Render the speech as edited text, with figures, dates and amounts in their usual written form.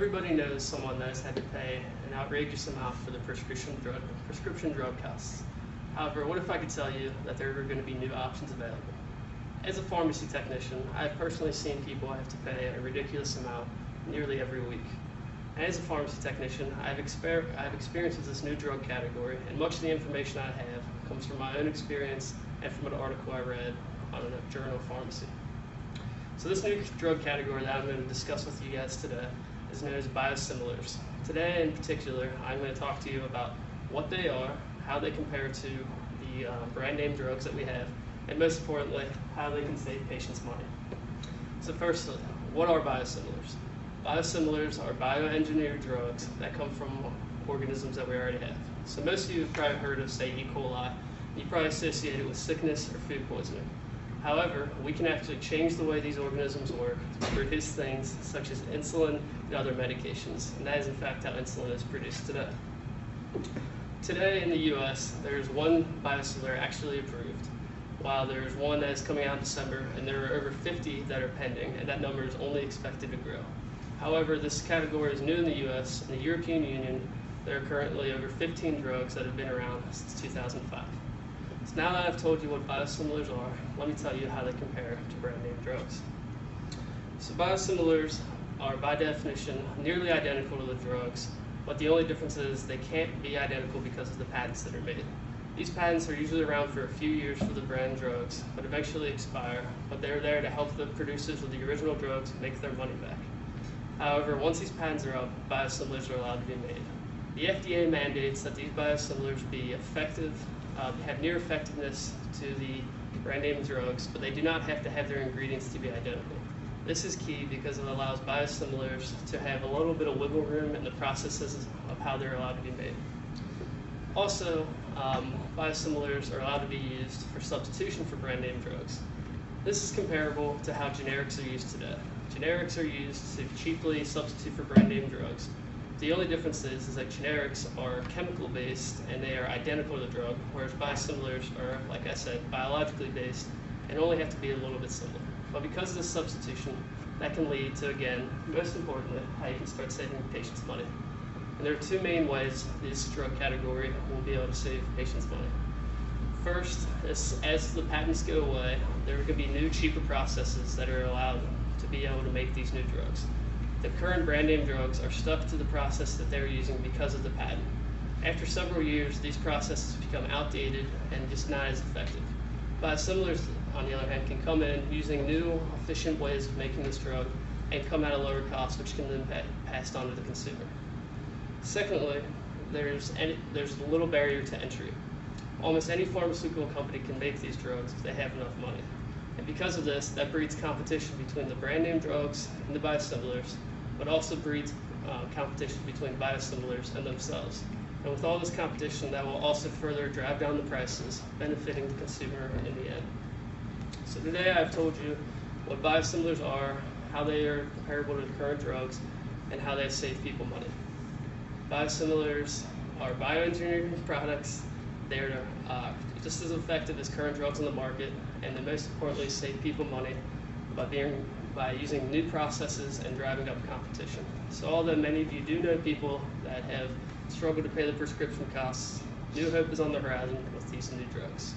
Everybody knows someone that has had to pay an outrageous amount for the prescription drug costs. However, what if I could tell you that there are going to be new options available? As a pharmacy technician, I've personally seen people have to pay a ridiculous amount nearly every week. And as a pharmacy technician, I've experienced with this new drug category, and much of the information I have comes from my own experience and from an article I read on a journal of pharmacy. So this new drug category that I'm going to discuss with you guys today is known as biosimilars. Today in particular, I'm going to talk to you about what they are, how they compare to the brand name drugs that we have, and most importantly, how they can save patients money. So firstly, what are biosimilars? Biosimilars are bioengineered drugs that come from organisms that we already have. So most of you have probably heard of, say, E. coli. You probably associate it with sickness or food poisoning. However, we can actually change the way these organisms work to produce things such as insulin and other medications, and that is in fact how insulin is produced today. Today in the US, there's one biosimilar actually approved, while there's one that is coming out in December, and there are over 50 that are pending, and that number is only expected to grow. However, this category is new in the US. In the European Union, there are currently over 15 drugs that have been around since 2005. So now that I've told you what biosimilars are, let me tell you how they compare to brand name drugs. So biosimilars are by definition nearly identical to the drugs, but the only difference is they can't be identical because of the patents that are made. These patents are usually around for a few years for the brand drugs, but eventually expire, but they're there to help the producers of the original drugs make their money back. However, once these patents are up, biosimilars are allowed to be made. The FDA mandates that these biosimilars be effective, have near effectiveness to the brand name drugs, but they do not have to have their ingredients to be identical. This is key because it allows biosimilars to have a little bit of wiggle room in the processes of how they're allowed to be made. Also, biosimilars are allowed to be used for substitution for brand name drugs. This is comparable to how generics are used today. Generics are used to cheaply substitute for brand name drugs. The only difference is that generics are chemical based and they are identical to the drug, whereas biosimilars are, like I said, biologically based and only have to be a little bit similar. But because of this substitution, that can lead to, again, most importantly, how you can start saving patients money. And there are two main ways this drug category will be able to save patients money. First, as the patents go away, there are going to be new, cheaper processes that are allowed to be able to make these new drugs. The current brand name drugs are stuck to the process that they're using because of the patent. After several years, these processes become outdated and just not as effective. Biosimilars, on the other hand, can come in using new, efficient ways of making this drug and come at a lower cost, which can then be passed on to the consumer. Secondly, there's a little barrier to entry. Almost any pharmaceutical company can make these drugs if they have enough money. And because of this, that breeds competition between the brand name drugs and the biosimilars, but also breeds competition between biosimilars and themselves. And with all this competition, that will also further drive down the prices, benefiting the consumer in the end. So today I've told you what biosimilars are, how they are comparable to the current drugs, and how they save people money. Biosimilars are bioengineered products. They're just as effective as current drugs on the market, and they most importantly save people money by using new processes and driving up competition. So although many of you do know people that have struggled to pay the prescription costs, new hope is on the horizon with these new drugs.